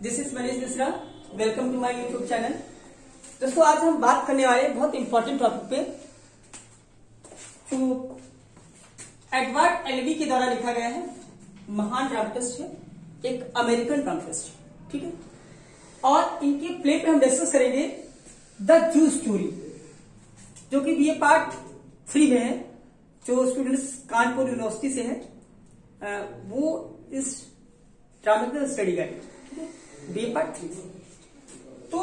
This is Manish Mishra. Welcome to my YouTube channel. दोस्तों, आज हम बात करने वाले बहुत इंपॉर्टेंट टॉपिक पे, जो एडवर्ड एल्वी के द्वारा लिखा गया है। महान ड्रामेटिस्ट है, एक अमेरिकन ड्रामेटिस्ट, ठीक है। और इनके प्ले पे हम डिस्कस करेंगे द जू स्टोरी, जो कि बीए पार्ट 3 में है। जो स्टूडेंट्स कानपुर यूनिवर्सिटी से है वो इस ड्रामे का स्टडी करेंगे बीए पार्ट 3। तो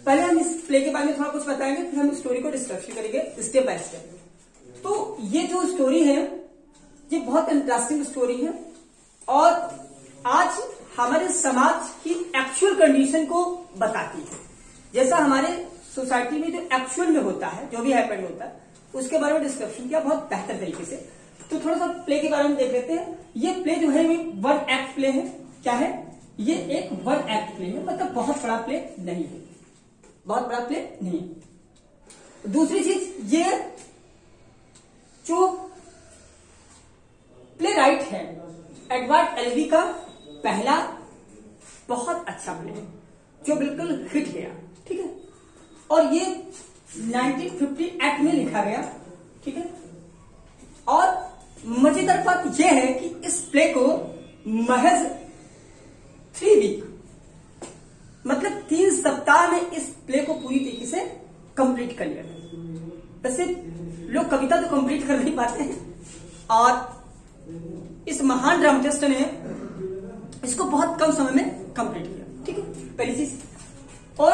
पहले हम इस प्ले के बारे में थोड़ा कुछ बताएंगे, फिर हम स्टोरी को डिस्कशन करेंगे स्टेप बाय स्टेप। तो ये जो स्टोरी है ये बहुत इंटरेस्टिंग स्टोरी है और आज हमारे समाज की एक्चुअल कंडीशन को बताती है। जैसा हमारे सोसाइटी में जो एक्चुअल में होता है, जो भी हैपन होता है, उसके बारे में डिस्कशन किया बहुत बेहतर तरीके से। तो थोड़ा सा प्ले के बारे में देख लेते हैं। ये प्ले जो है ये 1 एक्ट प्ले है। क्या है? ये एक 1 एक्ट प्ले है, मतलब बहुत बड़ा प्ले नहीं है, बहुत बड़ा प्ले नहीं है। दूसरी चीज, ये जो प्ले राइट है एडवर्ड एल्वी का पहला बहुत अच्छा प्ले है, जो बिल्कुल हिट गया, ठीक है। और ये 1958 में लिखा गया, ठीक है। और मजेदार बात यह है कि इस प्ले को महज 3 वीक, मतलब 3 सप्ताह में इस प्ले को पूरी तरीके से कंप्लीट कर लिया। वैसे लोग कविता तो कंप्लीट कर नहीं पाते हैं, और इस महान ड्रामेटिस्ट ने इसको बहुत कम समय में कंप्लीट किया, ठीक है, पहली चीज। और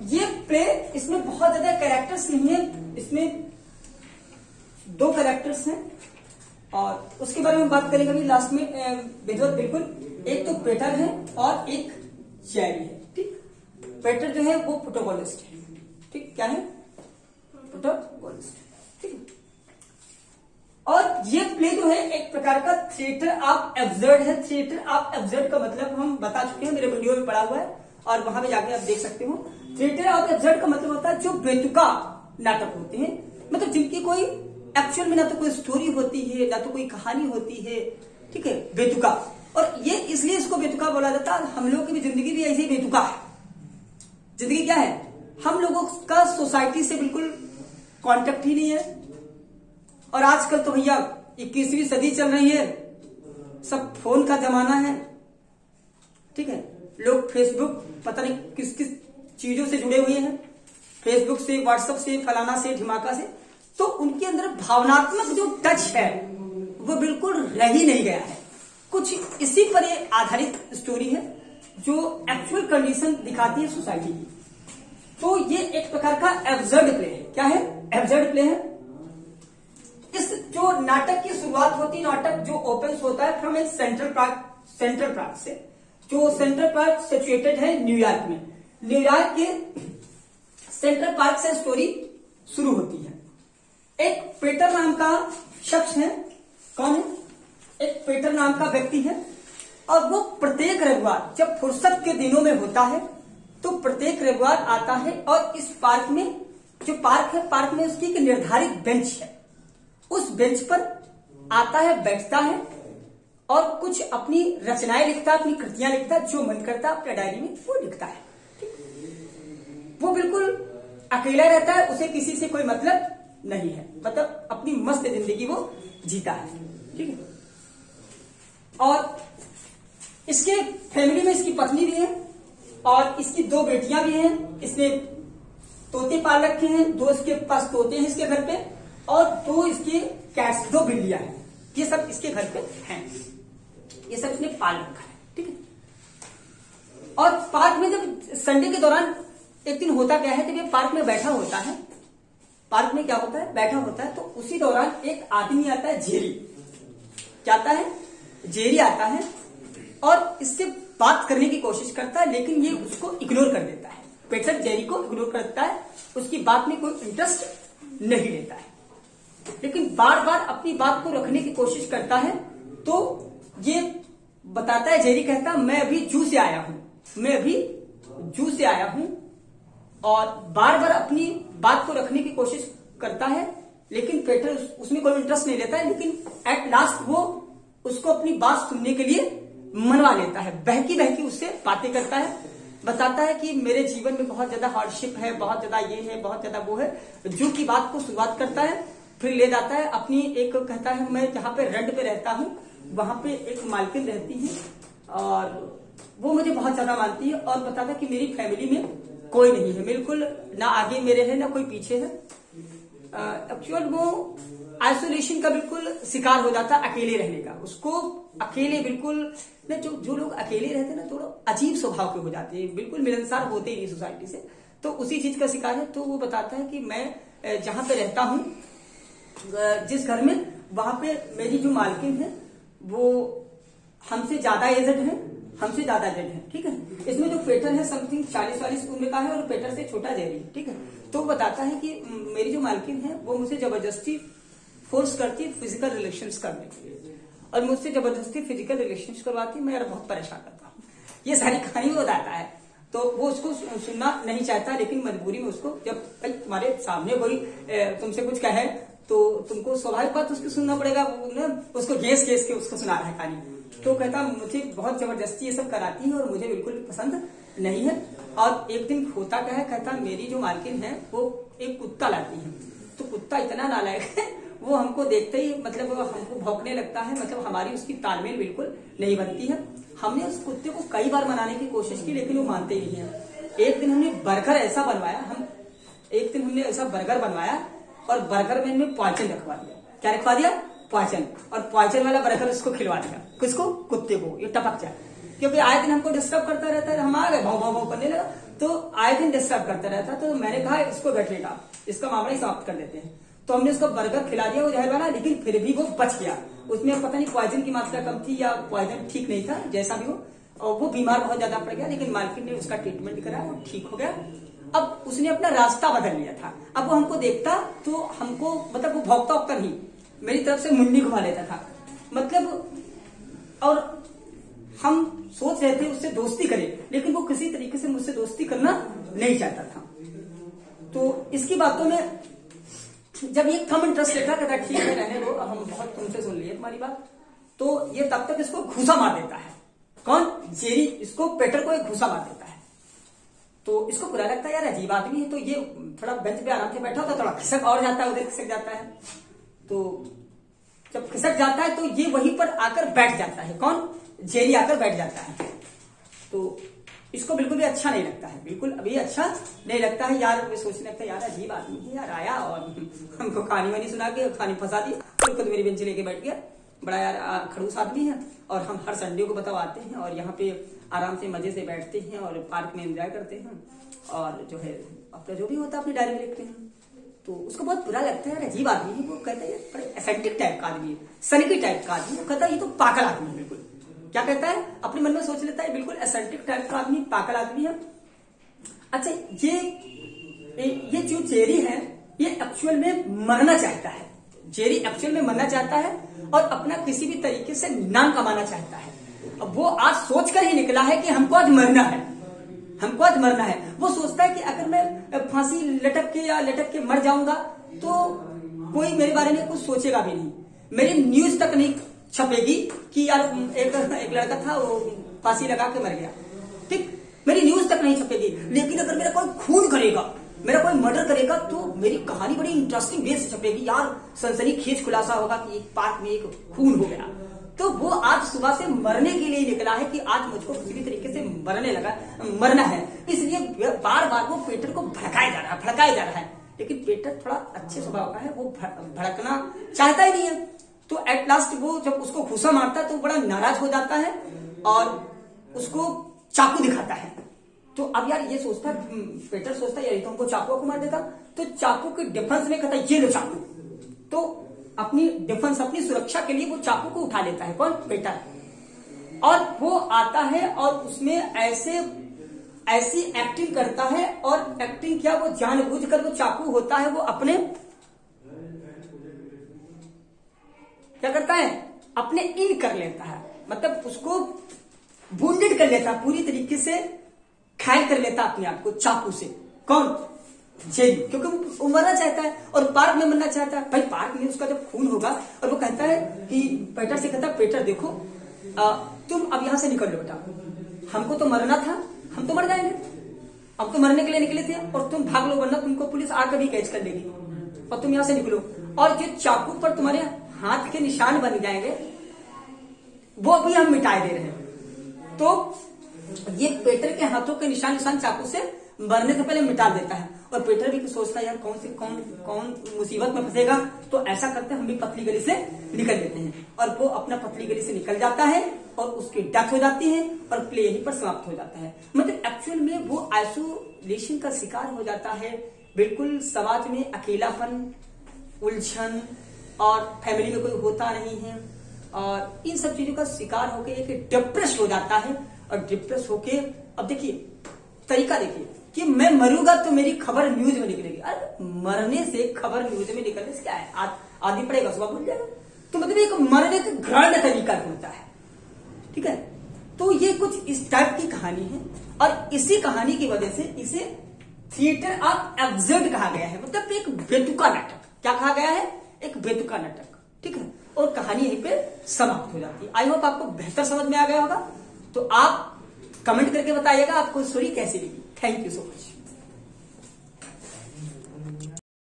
ये प्ले, इसमें बहुत ज्यादा कैरेक्टर्स नहीं है, इसमें 2 कैरेक्टर्स हैं और उसके बारे में बात करेंगे अभी लास्ट में बिल्कुल। एक तो पेटर है और एक जेरी है, ठीक। पेटर जो है वो प्रोटोगोनिस्ट है, ठीक। क्या है? प्रोटोगोनिस्ट, ठीक है। और ये प्ले जो है एक प्रकार का थिएटर ऑफ एब्सर्ड है। थिएटर ऑफ एब्सर्ड का मतलब हम बता चुके हैं, मेरे वीडियो में पढ़ा हुआ है और वहां पे जाके आप देख सकते हो। थिएटर ऑफ एब्सर्ड का मतलब होता है जो बेतुका नाटक होते हैं, मतलब जिनकी कोई एक्चुअल में ना तो कोई स्टोरी होती है ना तो कोई कहानी होती है, ठीक है, बेतुका। और ये इसलिए इसको बेतुका बोला जाता है। हम लोगों की भी जिंदगी भी ऐसी बेतुका है। जिंदगी क्या है? हम लोगों का सोसाइटी से बिल्कुल कांटेक्ट ही नहीं है। और आजकल तो भैया 21वीं सदी चल रही है, सब फोन का जमाना है, ठीक है। लोग फेसबुक पता नहीं किस किस चीजों से जुड़े हुए हैं, फेसबुक से, व्हाट्सएप से, फलाना से, ढिमाका से। तो उनके अंदर भावनात्मक जो टच है वो बिल्कुल रह ही नहीं गया है। कुछ इसी पर ये आधारित स्टोरी है जो एक्चुअल कंडीशन दिखाती है सोसाइटी की। तो ये एक प्रकार का एब्सर्ड प्ले है। क्या है? एब्सर्ड प्ले है। इस जो नाटक की शुरुआत होती है, नाटक जो ओपन होता है फ्रॉम ए सेंट्रल पार्क से, जो सेंट्रल पार्क सिचुएटेड है न्यूयॉर्क में। न्यूयॉर्क के सेंट्रल पार्क से स्टोरी शुरू होती है। एक पेटर नाम का शख्स है। कौन है? एक पेटर नाम का व्यक्ति है और वो प्रत्येक रविवार, जब फुर्सत के दिनों में होता है, तो प्रत्येक रविवार आता है और इस पार्क में, जो पार्क है, पार्क में उसकी एक निर्धारित बेंच है। उस बेंच पर आता है, बैठता है और कुछ अपनी रचनाएं लिखता है, अपनी कृतियां लिखता है, जो मन करता है अपने डायरी में वो लिखता है। वो बिल्कुल अकेला रहता है, उसे किसी से कोई मतलब नहीं है, मतलब अपनी मस्त जिंदगी वो जीता है, ठीक है। और इसके फैमिली में इसकी पत्नी भी है और इसकी 2 बेटियां भी हैं। इसने तोते पाल रखे हैं, 2 इसके पास तोते हैं इसके घर पे, और 2 इसके कैट्स, 2 बिल्लियां हैं। ये सब इसके घर पे हैं, ये सब इसने पाल रखा है, ठीक है। और पार्क में जब संडे के दौरान एक दिन होता क्या है, जब ये पार्क में बैठा होता है, पार्क में क्या होता है, बैठा होता है, तो उसी दौरान एक आदमी आता है, जेरी। क्या आता है? जेरी आता है और इससे बात करने की कोशिश करता है, लेकिन ये उसको इग्नोर कर देता है। पेटर जेरी को इग्नोर करता है, उसकी बात में कोई इंटरेस्ट नहीं लेता है, लेकिन बार बार अपनी बात को रखने की कोशिश करता है। तो ये बताता है, जेरी कहता है, मैं अभी जू से आया हूं, मैं अभी जू से आया हूं, और बार बार अपनी बात को रखने की कोशिश करता है, लेकिन पेटर उसमें कोई इंटरेस्ट नहीं लेता है। लेकिन एट लास्ट वो उसको अपनी बात सुनने के लिए मनवा लेता है, बहकी बहकी उससे बातें करता है। बताता है कि मेरे जीवन में बहुत ज्यादा हार्डशिप है, बहुत ज्यादा ये है, बहुत ज्यादा वो है, जो की बात को शुरुआत करता है, फिर ले जाता है अपनी एक, कहता है मैं जहाँ पे रेंट पे रहता हूँ वहां पे एक मालकिन रहती है और वो मुझे बहुत ज्यादा मानती है और बताता है कि मेरी फैमिली में कोई नहीं है, बिल्कुल ना आगे मेरे है ना कोई पीछे है। एक्चुअल वो आइसोलेशन का बिल्कुल शिकार हो जाता है, अकेले रहने का, उसको अकेले बिल्कुल ना, जो लोग अकेले रहते हैं ना थोड़ा अजीब स्वभाव के हो जाते हैं, बिल्कुल मिलनसार होते ही नहीं सोसाइटी से, तो उसी चीज का शिकार है। तो वो बताता है कि मैं जहां पे रहता हूँ, जिस घर में, वहां पे मेरी जो मालकिन है वो हमसे ज्यादा एजेड है, हमसे ज्यादा एजेड है, ठीक है। इसमें जो पेटर है समथिंग 40-40 उम्र का है और पेटर से छोटा जेरी, ठीक है। तो बताता है कि मेरी जो मालकिन है वो मुझे जबरदस्ती फोर्स करती है फिजिकल रिलेशंस करने के लिए और मुझसे जबरदस्ती फिजिकल रिलेशंस करवाती है, मैं यार बहुत परेशान करता हूँ। ये सारी कहानी वो बताता है, तो वो उसको सुनना नहीं चाहता, लेकिन मजबूरी में उसको, जब भाई तुम्हारे सामने कोई तुमसे कुछ कहे तो तुमको स्वाभाविक बात उसको सुनना पड़ेगा, वो ना उसको घेस के उसको सुना रहा है कहानी। तो कहता मुझे बहुत जबरदस्ती ये सब कराती है और मुझे बिल्कुल पसंद नहीं है। और एक दिन होता क्या है, कहता मेरी जो मालकिन है वो एक कुत्ता लाती है, तो कुत्ता इतना नालायक है, वो हमको देखते ही मतलब हमको भौंकने लगता है, मतलब हमारी उसकी तालमेल बिल्कुल नहीं बनती है। हमने उस कुत्ते को कई बार मनाने की कोशिश की लेकिन वो मानते ही नहीं है। एक दिन हमने बर्गर ऐसा बनवाया और बर्गर में हमने पॉइजन रखवा दिया। क्या रखवा दिया? पॉइजन। और पॉइजन वाला बर्गर उसको खिलवा दिया। किसको? कुत्ते को। ये टपक जाए, क्योंकि आए दिन हमको डिस्टर्ब करता रहता है, हम आ गए भाव भाव करने लगा, तो आए दिन डिस्टर्ब करता रहता। तो मैंने कहा इसको बैठेगा, इसका मामला ही समाप्त कर देते हैं। तो हमने उसको बर्गर खिला दिया, वो जहर वाला, लेकिन फिर भी वो बच गया। उसमें पता नहीं पॉइजन की मात्रा कम थी या पॉइजन ठीक नहीं था, जैसा भी हो, और वो बीमार बहुत ज्यादा पड़ गया, लेकिन मालकिन ने उसका ट्रीटमेंट कराया, वो ठीक हो गया। अब उसने अपना रास्ता बदल लिया था। अब वो हमको देखता तो हमको मतलब वो भौंकता नहीं, मेरी तरफ से मुंडी घुमा लेता था, मतलब, और हम सोच रहे थे उससे दोस्ती करें, लेकिन वो किसी तरीके से मुझसे दोस्ती करना नहीं चाहता था। तो इसकी बातों में जब ये कम इंटरेस्ट लेता, कहता ठीक है रहने दो, हम बहुत तुमसे सुन लिए तुम्हारी बात, तो ये तब तक इसको घूसा मार देता है। कौन? जेरी इसको पेटर को एक घूसा मार देता है। तो इसको बुरा लगता है, यार अजीब आदमी है। तो ये थोड़ा बेंच पे आराम से बैठा होता, थोड़ा खिसक और जाता है, उधर खिसक जाता है। तो जब खिसक जाता है तो ये वहीं पर आकर बैठ जाता है। कौन? जेरी आकर बैठ जाता है। तो इसको बिल्कुल भी अच्छा नहीं लगता है, बिल्कुल अभी अच्छा नहीं लगता है। यार वे सोचने लगता है यार अजीब आदमी है यार, आया और हमको कहानी वानी सुना के कहानी फंसा दी, खुद मेरी बेंच लेके बैठ गया, बड़ा यार खड़ूस आदमी है। और हम हर संडे को बताओ आते हैं और यहाँ पे आराम से मजे से बैठते हैं और पार्क में एंजॉय करते हैं और जो है अपना जो भी होता है अपनी डायरी में लिखते हैं। तो उसको बहुत बुरा लगता है, यार अजीब आदमी है। वो कहता है बड़े एसेंटिक टाइप का आदमी है, सनकी टाइप का आदमी। वो कहता है ये तो पागल आदमी है बिल्कुल। क्या कहता है? अपने मन में सोच लेता है बिल्कुल एसेंटिक टाइप का आदमी, पागल आदमी है। अच्छा, ये जो जेरी है ये एक्चुअल में मरना चाहता है। जेरी एक्चुअल में मरना चाहता है और अपना किसी भी तरीके से नाम कमाना चाहता है। अब वो आज सोच कर ही निकला है कि हमको आज मरना है, हमको आज मरना है। वो सोचता है कि अगर मैं फांसी लटक के मर जाऊंगा तो कोई मेरे बारे में कुछ सोचेगा भी नहीं, मेरी न्यूज तक नहीं छपेगी कि यार एक लड़का था वो फांसी लगा के मर गया, ठीक, मेरी न्यूज तक नहीं छपेगी। लेकिन अगर मेरा कोई खून करेगा, मेरा कोई मर्डर करेगा, तो मेरी कहानी बड़ी इंटरेस्टिंग वे से छपेगी। यार सनसनीखेज खुलासा होगा कि एक पार्क में एक खून हो गया। तो वो आज सुबह से मरने के लिए निकला है कि आज मुझको किसी भी तरीके से मरना है। इसलिए बार बार वो पेटर को भड़काया जा रहा है। लेकिन पेटर थोड़ा अच्छे स्वभाव का है, वो भड़कना चाहता ही नहीं है। तो एट लास्ट वो जब उसको घूसा मारता है तो बड़ा नाराज हो जाता है और उसको चाकू दिखाता है। तो अब यार ये सोचता है, पेटर सोचता है यार तो हमको चाकू को मार देता। तो चाकू के डिफेंस में कहता है ये लो चाकू। तो अपनी डिफेंस, अपनी सुरक्षा के लिए वो चाकू को उठा लेता है। कौन? पेटर। और वो आता है और उसमें ऐसी एक्टिंग करता है, और एक्टिंग क्या, वो जानबूझकर वो चाकू होता है वो अपने क्या करता है, अपने इन कर लेता है, मतलब उसको वुंडेड कर लेता है, पूरी तरीके से घायल कर लेता अपने आप को चाकू से। कौन? जेरी। क्योंकि वो मरना चाहता है और पार्क में मरना चाहता है। भाई पार्क में उसका जब खून होगा और वो कहता है कि पेटर से कहता है पेटर देखो तुम अब यहां से निकल लो बेटा, हमको तो मरना था, हम तो मर जाएंगे। अब तो मरने के लिए निकले थे और तुम भाग लो, वरना तुमको पुलिस आकर भी कैच कर लेगी और तुम यहां से निकलो। और जो चाकू पर तुम्हारे हाथ के निशान बन जाएंगे वो अभी हम मिटा दे रहे हैं। तो ये पीटर के हाथों के निशान चाकू से मरने से पहले मिटा देता है। और पीटर भी सोचता है यार कौन मुसीबत में फंसेगा, तो ऐसा करते हम भी पतली गली से निकल लेते हैं। और वो अपना पतली गली से निकल जाता है और उसकी डेथ हो जाती है और प्ले यहीं पर समाप्त हो जाता है। मतलब एक्चुअल में वो आइसोलेशन का शिकार हो जाता है, बिल्कुल समाज में अकेलापन, उलझन, और फैमिली में कोई होता नहीं है, और इन सब चीजों का शिकार होकर एक डिप्रेस हो जाता है। और डिप्रेस होके अब देखिए तरीका देखिए कि मैं मरूंगा तो मेरी खबर न्यूज में निकलेगी। अरे मरने से खबर न्यूज में निकलने से क्या है, आदमी पड़ेगा सुबह भूल जाएगा। तो मतलब एक मरने का ग्रांड तरीका होता है, ठीक है। तो ये कुछ इस टाइप की कहानी है और इसी कहानी की वजह से इसे थिएटर ऑफ एब्सर्ड कहा गया है। मतलब एक बेतुका नाटक। क्या कहा गया है? एक बेतुका नाटक, ठीक है। और कहानी यहीं पे समाप्त हो जाती है। आई होप आपको बेहतर समझ में आ गया होगा। तो आप कमेंट करके बताइएगा आपको स्टोरी कैसी लगी। Thank you so much.